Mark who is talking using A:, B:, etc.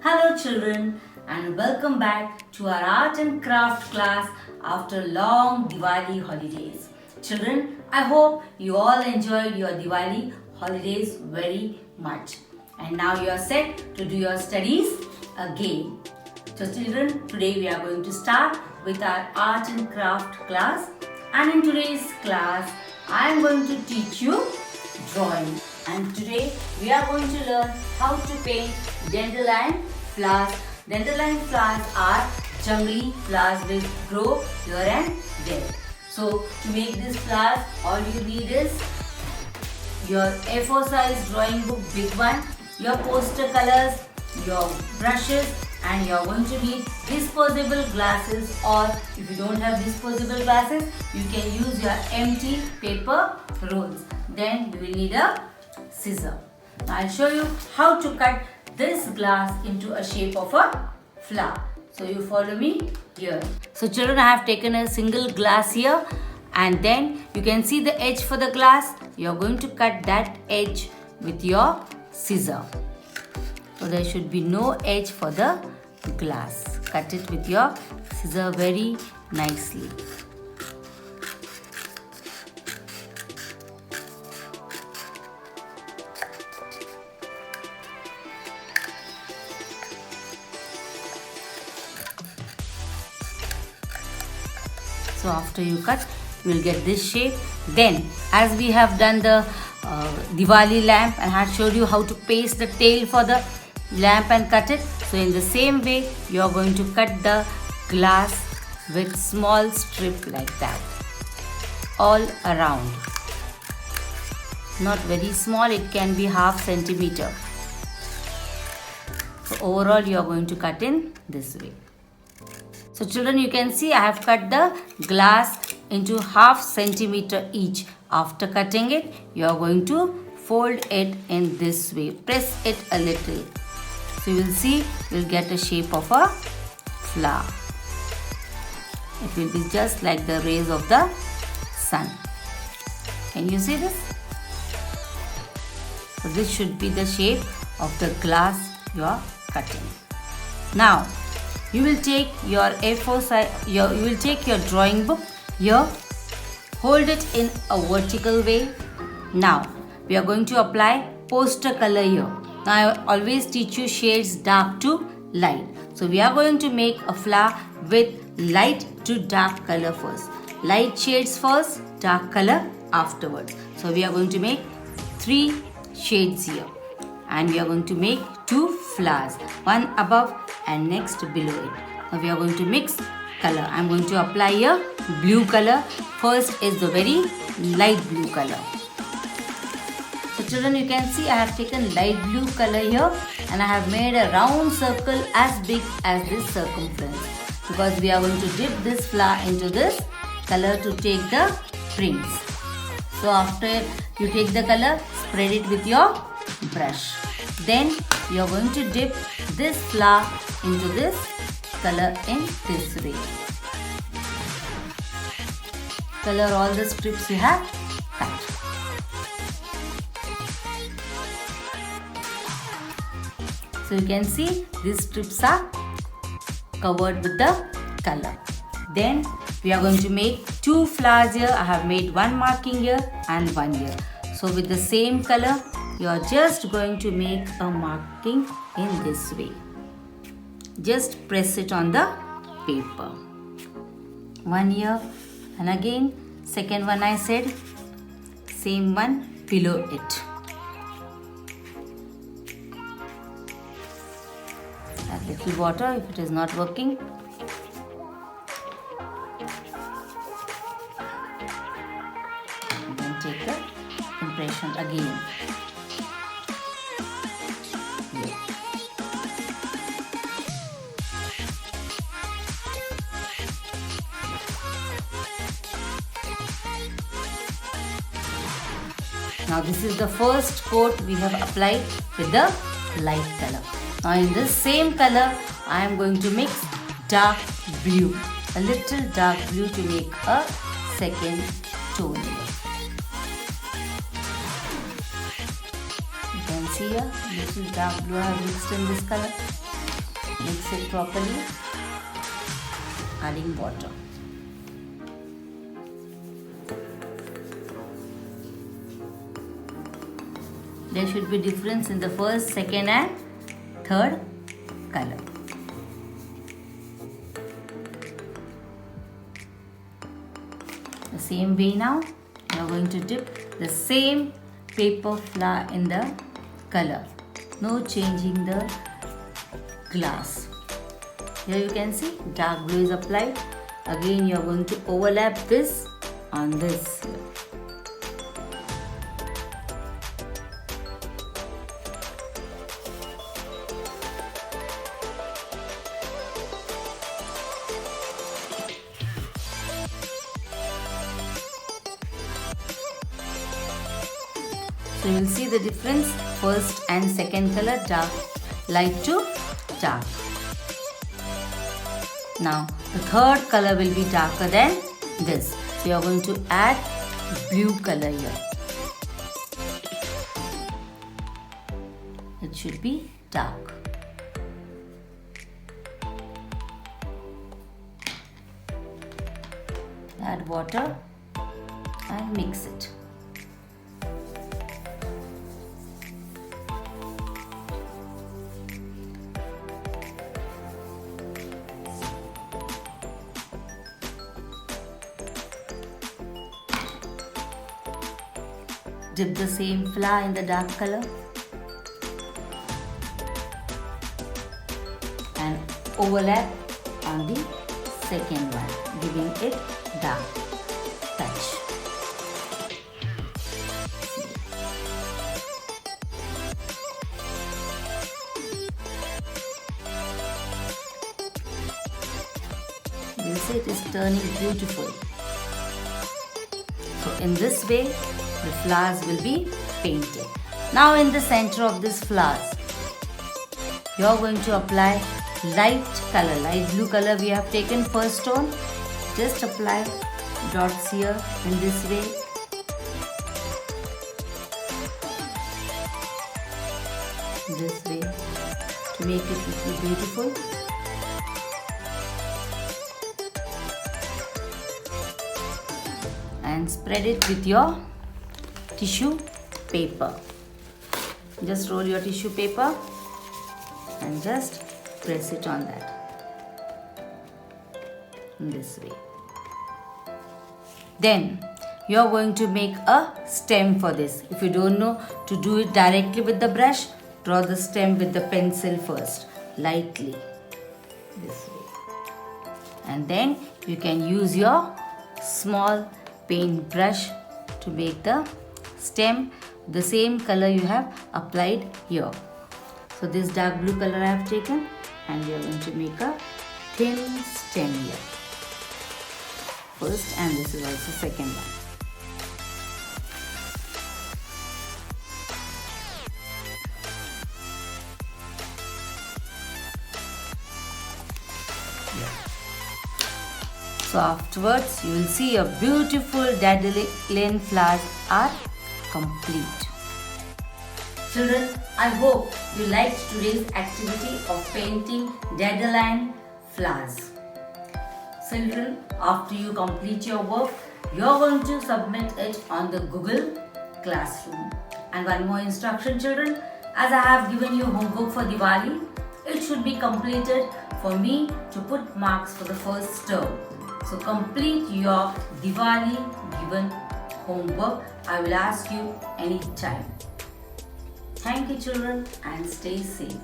A: Hello children and welcome back to our art and craft class after long Diwali holidays. Children, I hope you all enjoyed your Diwali holidays very much. And now you are set to do your studies again. So children, today we are going to start with our art and craft class. And in today's class, I am going to teach you drawing. And today we are going to learn how to paint dandelion flowers. Dandelion flowers are jungly flowers which grow here and there. So to make these flowers, all you need is your A4 size drawing book, big one, your poster colors, your brushes, and you are going to need disposable glasses, or if you don't have disposable glasses, you can use your empty paper rolls. Then you will need a scissor. Now I'll show you how to cut this glass into a shape of a flower. So you follow me here. So children, I have taken a single glass here, and then you can see the edge for the glass. You are going to cut that edge with your scissor. So there should be no edge for the glass. Cut it with your scissor very nicely. So after you cut, you will get this shape. Then, as we have done the Diwali lamp and had showed you how to paste the tail for the lamp and cut it. So in the same way, you are going to cut the glass with small strip like that, all around. Not very small, it can be ½ centimeter. So overall, you are going to cut in this way. So children, you can see I have cut the glass into ½ centimeter each. After cutting it, you are going to fold it in this way. Press it a little. So you will see you will get a shape of a flower. It will be just like the rays of the sun. Can you see this? So this should be the shape of the glass you are cutting. Now, you will take your A4 size, you will take your drawing book here, hold it in a vertical way. Now, we are going to apply poster color here. Now, I always teach you shades dark to light. So, we are going to make a flower with light to dark color first. Light shades first, dark color afterwards. So, we are going to make 3 shades here. And we are going to make 2 flowers, one above and next below it. Now we are going to mix color. I am going to apply here blue color. First is the very light blue color. So children, you can see I have taken light blue color here, and I have made a round circle as big as this circumference, because we are going to dip this flower into this color to take the prints. So after you take the color, spread it with your brush. Then you are going to dip this flower into this color in this way. Color all the strips you have cut. So you can see these strips are covered with the color. Then we are going to make 2 flowers here. I have made 1 marking here and 1 here. So with the same color, you are just going to make a marking in this way. Just press it on the paper. 1 here, and again second one I said, same one below it. Add little water if it is not working. And then take the impression again. Now this is the first coat we have applied with the light color. Now in this same color, I am going to mix dark blue, a little dark blue to make a second tone. You can see here, little dark blue I have mixed in this color. Mix it properly, adding water. There should be difference in the first, second and third color. The same way now, we are going to dip the same paper flower in the color. No changing the glass. Here you can see dark blue is applied. Again you are going to overlap this on this. So you will see the difference, first and second color, dark, light to dark. Now the third color will be darker than this. So you are going to add blue color here. It should be dark. Add water and mix it. Dip the same flower in the dark color and overlap on the second one, giving it dark touch. You see it is turning beautiful. So in this way, the flowers will be painted. Now in the center of this flowers, you are going to apply light color, light blue color we have taken first tone. Just apply dots here in this way. This way to make it little beautiful. And spread it with your tissue paper. Just roll your tissue paper and just press it on that in this way. Then you are going to make a stem for this. If you don't know to do it directly with the brush, draw the stem with the pencil first, lightly this way, and then you can use your small paint brush to make the stem the same color you have applied here. So this dark blue color I have taken, and we are going to make a thin stem here. First, and this is also second one. So afterwards, you will see your beautiful dandelion flowers are complete. Children, I hope you liked today's activity of painting dandelion flowers. Children, after you complete your work, you are going to submit it on the Google Classroom. And one more instruction, children, as I have given you homework for Diwali, it should be completed for me to put marks for the first term. So complete your Diwali given homework. I will ask you anytime. Thank you, children, and stay safe.